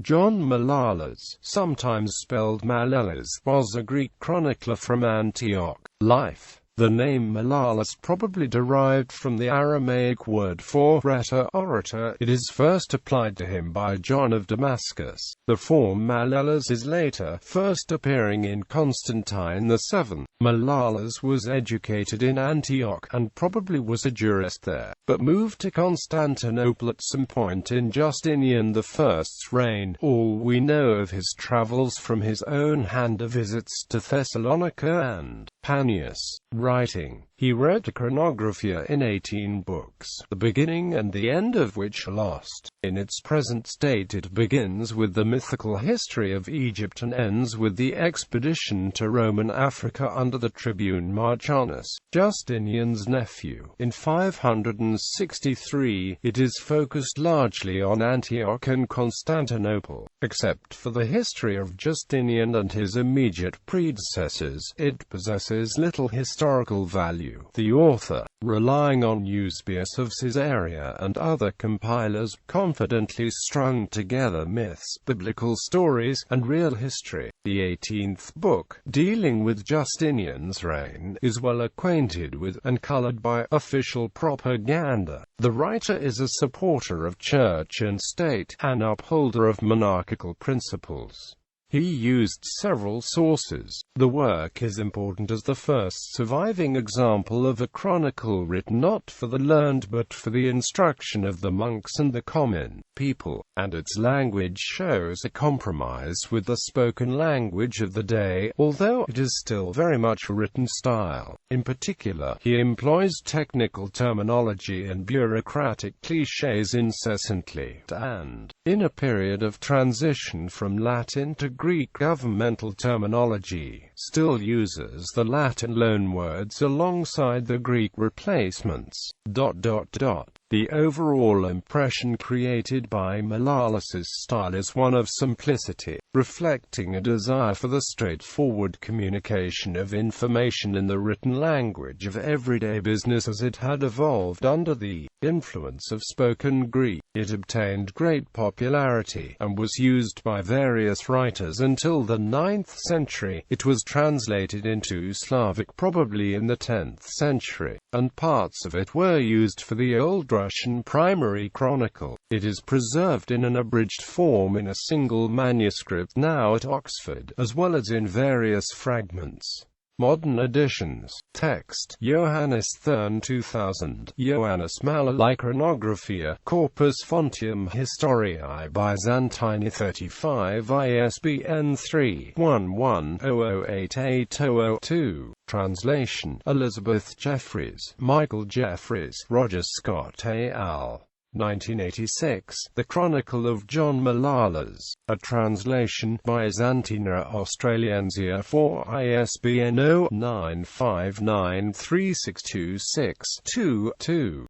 John Malalas, sometimes spelled Malelas, was a Greek chronicler from Antioch. Life. The name Malalas probably derived from the Aramaic word for orator. It is first applied to him by John of Damascus. The form Malelas is later first appearing in Constantine VII. Malalas was educated in Antioch, and probably was a jurist there, but moved to Constantinople at some point in Justinian I's reign. All we know of his travels from his own hand are visits to Thessalonica and Panias. Writing. He wrote a chronographia in 18 books, the beginning and the end of which are lost. In its present state it begins with the mythical history of Egypt and ends with the expedition to Roman Africa under the tribune Marcianus, Justinian's nephew. In 563, it is focused largely on Antioch and Constantinople. Except for the history of Justinian and his immediate predecessors, it possesses little historical value. The author, relying on Eusebius of Caesarea and other compilers, confidently strung together myths, biblical stories, and real history. The 18th book, dealing with Justinian's reign, is well acquainted with, and colored by, official propaganda. The writer is a supporter of church and state, an upholder of monarchical principles. He used several sources. The work is important as the first surviving example of a chronicle written not for the learned but for the instruction of the monks and the common people, and its language shows a compromise with the spoken language of the day, although it is still very much a written style. In particular, he employs technical terminology and bureaucratic clichés incessantly, and, in a period of transition from Latin to Greek governmental terminology, still uses the Latin loanwords alongside the Greek replacements. The overall impression created by Malalas's style is one of simplicity, reflecting a desire for the straightforward communication of information in the written language of everyday business as it had evolved under the influence of spoken Greek. It obtained great popularity, and was used by various writers until the 9th century. It was translated into Slavic probably in the 10th century, and parts of it were used for the Old Russian primary chronicle. It is preserved in an abridged form in a single manuscript now at Oxford, as well as in various fragments. Modern editions. Text. Johannes Thurn 2000. Johannes Malalas Chronographia. Corpus Fontium Historiae Byzantini 35 ISBN 3-11-0088-002. Translation. Elizabeth Jeffreys, Michael Jeffreys, Roger Scott al. 1986, The Chronicle of John Malalas, a translation, Byzantina Australiensia 4 ISBN 0959362622.